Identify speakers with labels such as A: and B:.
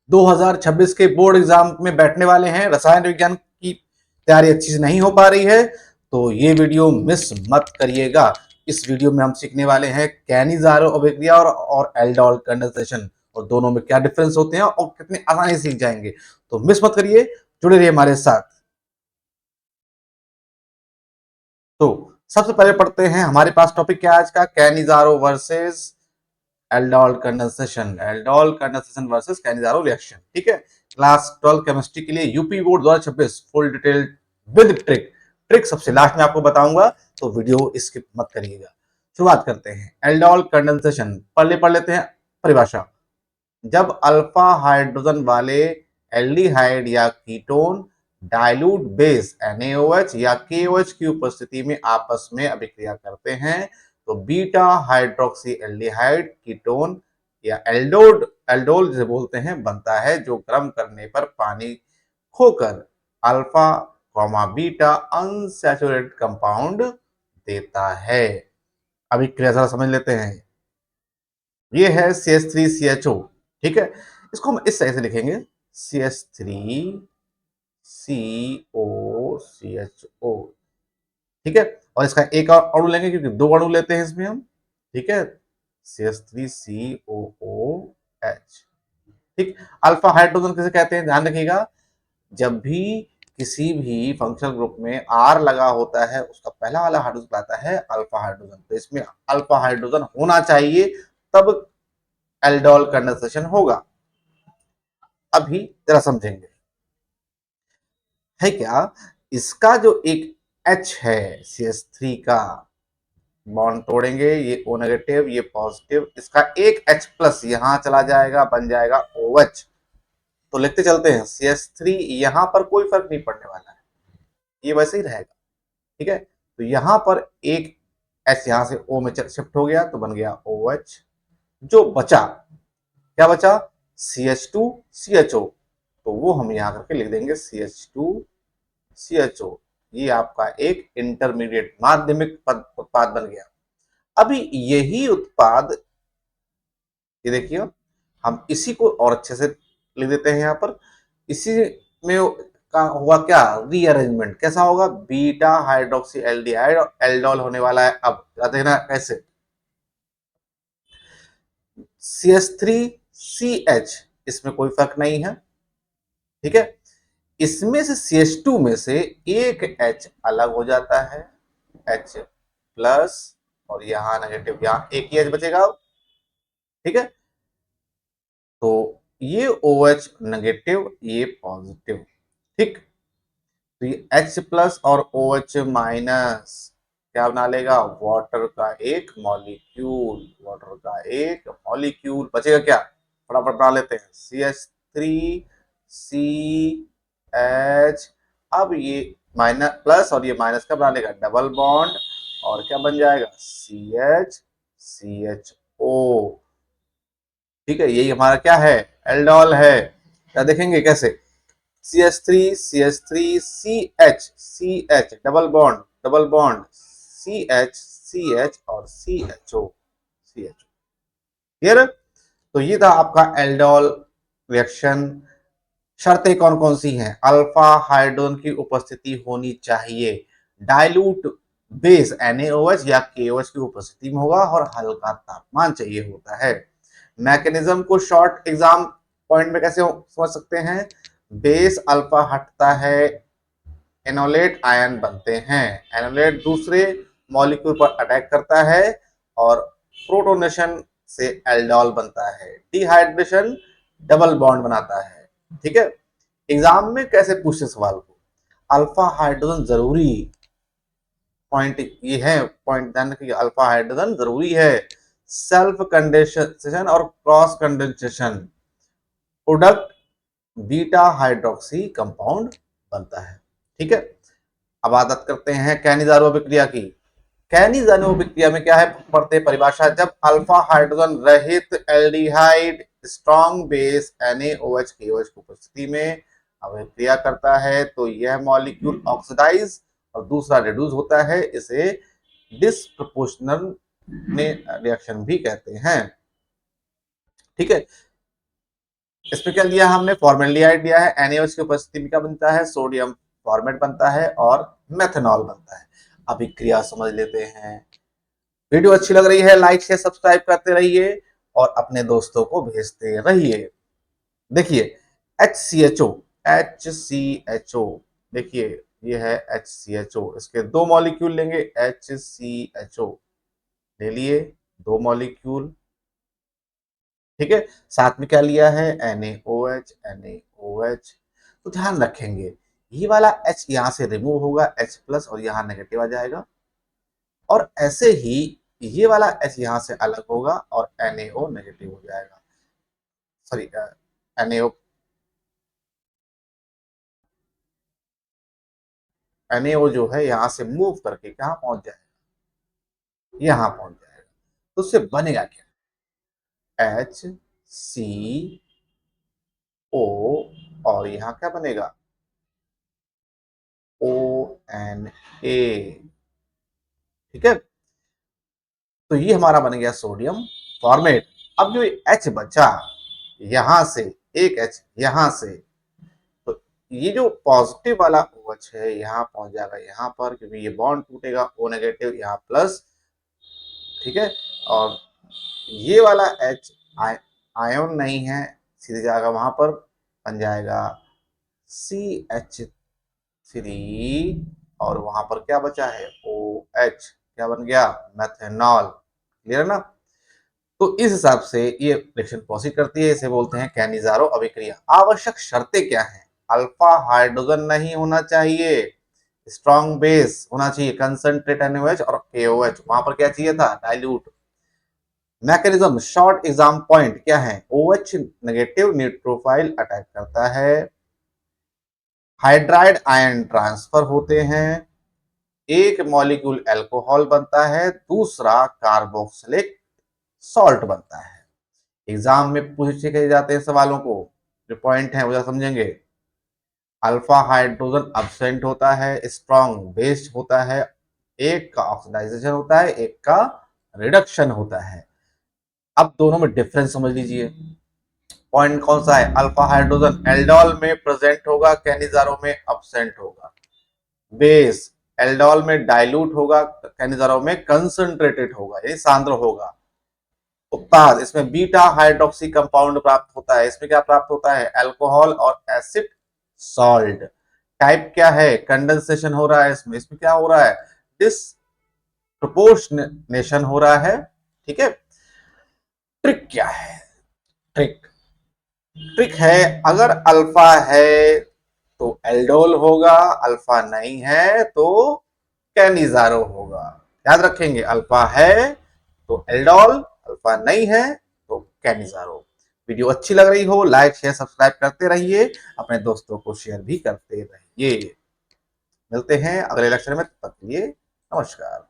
A: 2026 के board exam में बैठने वाले हैं, रसायन विज्ञान की तैयारी अच्छी से नहीं हो पा रही है, तो ये वीडियो मिस मत करिएगा। इस वीडियो में हम सीखने वाले हैं कैनिज़ारो अभिक्रिया और एल्डोल कंडेंसेशन, और दोनों में क्या डिफरेंस होते हैं और कितनी आसानी से सीख जाएंगे। तो मिस मत करिए, जुड़े रहिए हमारे साथ। तो सबसे पहले पढ़ते हैं, हमारे पास टॉपिक क्या है आज का, Cannizzaro versus aldol condensation. Aldol condensation versus Cannizzaro reaction. ठीक है, क्लास 12 केमिस्ट्री के लिए UP board 2026 full detail with trick. Trick सबसे लास्ट में आपको बताऊंगा, तो वीडियो स्किप मत करिएगा। शुरुआत करते हैं। एल्डोल कंडेंसेशन पढ़ लेते हैं परिभाषा। जब अल्फा हाइड्रोजन वाले एल्डिहाइड या कीटोन डाइल्यूट बेस NaOH या KOH की उपस्थिति में आपस में अभिक्रिया करते हैं, तो बीटा हाइड्रोक्सी एल्डिहाइड कीटोन या एल्डोड एल्डोल जिसे बोलते हैं बनता है, जो गर्म करने पर पानी खोकर अल्फा बीटा अनसैचुरेटेड कंपाउंड देता है। अभिक्रिया जरा समझ लेते हैं। ये है CH3CHO। ठीक है, इसको हम इस तरह से लिखेंगे, CH3COCHO। ठीक है, और इसका एक और अणु लेंगे क्योंकि दो अणु लेते हैं इसमें हम। ठीक है, CH3COOH। ठीक, अल्फा हाइड्रोजन किसे कहते हैं, ध्यान रखिएगा। जब भी किसी भी फंक्शनल ग्रुप में R लगा होता है, उसका पहला वाला हाइड्रोजन आता है अल्फा हाइड्रोजन। तो इसमें अल्फा हाइड्रोजन होना चाहिए, तब एल्डोल कंडेंसेशन होगा। अभी जरा समझेंगे है क्या। इसका जो एक H है CH3 का, बॉन्ड तोड़ेंगे, ये O नेगेटिव ये पॉजिटिव, इसका एक H प्लस यहां चला जाएगा, बन जाएगा OH। तो लिखते चलते हैं CH3, यहां पर कोई फर्क नहीं पड़ने वाला है, ये वैसे ही रहेगा। ठीक है, तो यहां पर एक H यहां से O में शिफ्ट हो गया, तो बन गया OH। जो बचा, क्या बचा, CH2CHO, तो वो हम यहां करके लिख देंगे CH2CHO। ये आपका एक इंटरमीडिएट माध्यमिक उत्पाद बन गया। अभी यही उत्पाद, ये देखिए, हम इसी को और अच्छे से लिख देते हैं यहां पर। इसी में का हुआ क्या, रीअरेंजमेंट कैसा होगा, बीटा हाइड्रोक्सी एल्डिहाइड और एल्डोल होने वाला है। अब देखना कैसे, CH3CH, इसमें कोई फर्क नहीं है। ठीक है, इसमें से CH2 में से एक H अलग हो जाता है, H प्लस, और यहां नेगेटिव, यहां एक ही H बचेगा। ठीक है, तो ये OH नेगेटिव ये पॉजिटिव। ठीक, तो ये H प्लस और OH माइनस क्या बना लेगा, वाटर का एक मॉलिक्यूल। वाटर का एक मॉलिक्यूल बचेगा क्या, फटाफट बना लेते हैं, CH3CH। अब ये माइनस प्लस और ये माइनस का बना लेगा डबल बॉन्ड, और क्या बन जाएगा, CH ठीक है, यही हमारा क्या है, एल्डोल है। क्या देखेंगे कैसे, CH3 डबल बॉन्ड CH और CHO। क्लियर। तो ये था आपका एल्डोल रिएक्शन। शर्तें कौन कौन सी हैं, अल्फा हाइड्रोजन की उपस्थिति होनी चाहिए, डाइल्यूट बेस NaOH या KOH की उपस्थिति में होगा, और हल्का तापमान चाहिए होता है। मैकेनिज्म को शॉर्ट एग्जाम पॉइंट में कैसे समझ सकते हैं, बेस अल्फा हटता है, एनोलेट आयन बनते हैं, एनोलेट दूसरे मॉलिक्यूल पर अटैक करता है, और प्रोटोनेशन से एल्डोल बनता है, डिहाइड्रेशन डबल बॉन्ड बनाता है। ठीक है, एग्जाम में कैसे पूछते सवाल को, अल्फा हाइड्रोजन जरूरी, पॉइंट ये है, पॉइंट ध्यान रखिए, अल्फा हाइड्रोजन जरूरी है। सेल्फ कंडेंसेशन और cross condensation product beta hydroxy compound बनता है। ठीक है, अब आदत करते हैं कैनिज़ारो अभिक्रिया की। कैनिज़ारो अभिक्रिया में क्या है, पढ़ते परिभाषा। जब अल्फा हाइड्रोजन रहित aldehyde strong base NaOH KOH की उपस्थिति में अभिक्रिया करता है, तो यह मॉलिक्यूल ऑक्सीडाइज और दूसरा रिड्यूस होता है, इसे डिसप्रपोर्शनल रिएक्शन भी कहते हैं। ठीक है, इसमें क्या दिया हमने, फॉर्मेल्डिहाइड दिया है, NaOH की उपस्थिति में क्या बनता है, सोडियम फॉर्मेट बनता है और मेथनॉल बनता है। अभिक्रिया समझ लेते हैं। वीडियो अच्छी लग रही है, लाइक शेयर सब्सक्राइब करते रहिए और अपने दोस्तों को भेजते रहिए। देखिए HCHO, HCHO, देखिए ये है HCHO, इसके दो मॉलिक्यूल लेंगे, HCHO ले लिए, दो मॉलिक्यूल, ठीक है। साथ में क्या लिया है, NaOH, NaOH। तो ध्यान रखेंगे ये वाला H यहां से रिमूव होगा, H प्लस, और यहां नेगेटिव आ जाएगा, और ऐसे ही ये वाला H यहां से अलग होगा और NaO नेगेटिव हो जाएगा, सॉरी NaO, NaO जो है यहां से मूव करके कहां पहुंच जाएगा, यहां पहुंच जाएगा। तो उससे बनेगा क्या, HCO, और यहां क्या बनेगा, ONA, ठीक है। तो ये हमारा बन गया सोडियम फॉर्मेट। अब जो H बचा यहां से, एक H यहां से, तो ये जो पॉजिटिव वाला OH है यहाँ पहुंच जाएगा यहाँ पर, क्योंकि ये बॉन्ड टूटेगा, O नेगेटिव यहाँ प्लस, ठीक है। और ये वाला H आयन नहीं है, सीधे जाएगा वहां पर, बन जाएगा CH3, और वहां पर क्या बचा है, OH, क्या बन गया, मैथेनॉल। क्लियर है ना। तो इस हिसाब से ये रिएक्शन प्रोसीड करती है, इसे बोलते हैं कैनिजारो अभिक्रिया। आवश्यक शर्तें क्या हैं, अल्फा हाइड्रोजन नहीं होना चाहिए, स्ट्रॉन्ग बेस होना चाहिए, कंसंट्रेट NaOH और KOH, वहां पर क्या चाहिए था, dilute. Mechanism, short exam point क्या है, OH नेगेटिव न्यूट्रोफाइल अटैक करता है, हाइड्राइड आयन ट्रांसफर होते हैं, एक मॉलिक्यूल अल्कोहल बनता है, दूसरा कार्बोक्सिलिक सॉल्ट बनता है। एग्जाम में पूछे जाते हैं सवालों को, जो पॉइंट है वो समझेंगे। अल्फा हाइड्रोजन अब्सेंट होता है, स्ट्रॉन्ग बेस्ड होता है, एक का ऑक्सीडाइजेशन होता है, एक का रिडक्शन होता है। अब दोनों में डिफरेंस समझ लीजिए। पॉइंट कौन सा है, अल्फा हाइड्रोजन एल्डोल में प्रेजेंट होगा, कैनिजारो में अब्सेंट होगा। बेस, एल्डोल में डाइल्यूट होगा, कैनिजारो में कंसंट्रेटेड होगा, यानी सांद्र होगा। उत्पाद, इसमें बीटा हाइड्रोक्सी कंपाउंड प्राप्त होता है, इसमें क्या प्राप्त होता है, अल्कोहल और एसिड सॉल्ट। टाइप क्या है, कंडेंसेशन हो रहा है, इसमें इसमें क्या हो रहा है, डिस्प्रोपोर्शनेशन हो रहा है, ठीक है। ट्रिक क्या है, ट्रिक ट्रिक है, अगर अल्फा है तो एल्डोल होगा, अल्फा नहीं है तो कैनिजारो होगा। याद रखेंगे, अल्फा है तो एल्डोल, अल्फा नहीं है तो कैनिजारो। वीडियो अच्छी लग रही हो, लाइक शेयर सब्सक्राइब करते रहिए, अपने दोस्तों को शेयर भी करते रहिए। मिलते हैं अगले लेक्चर में, तब तक के लिए नमस्कार।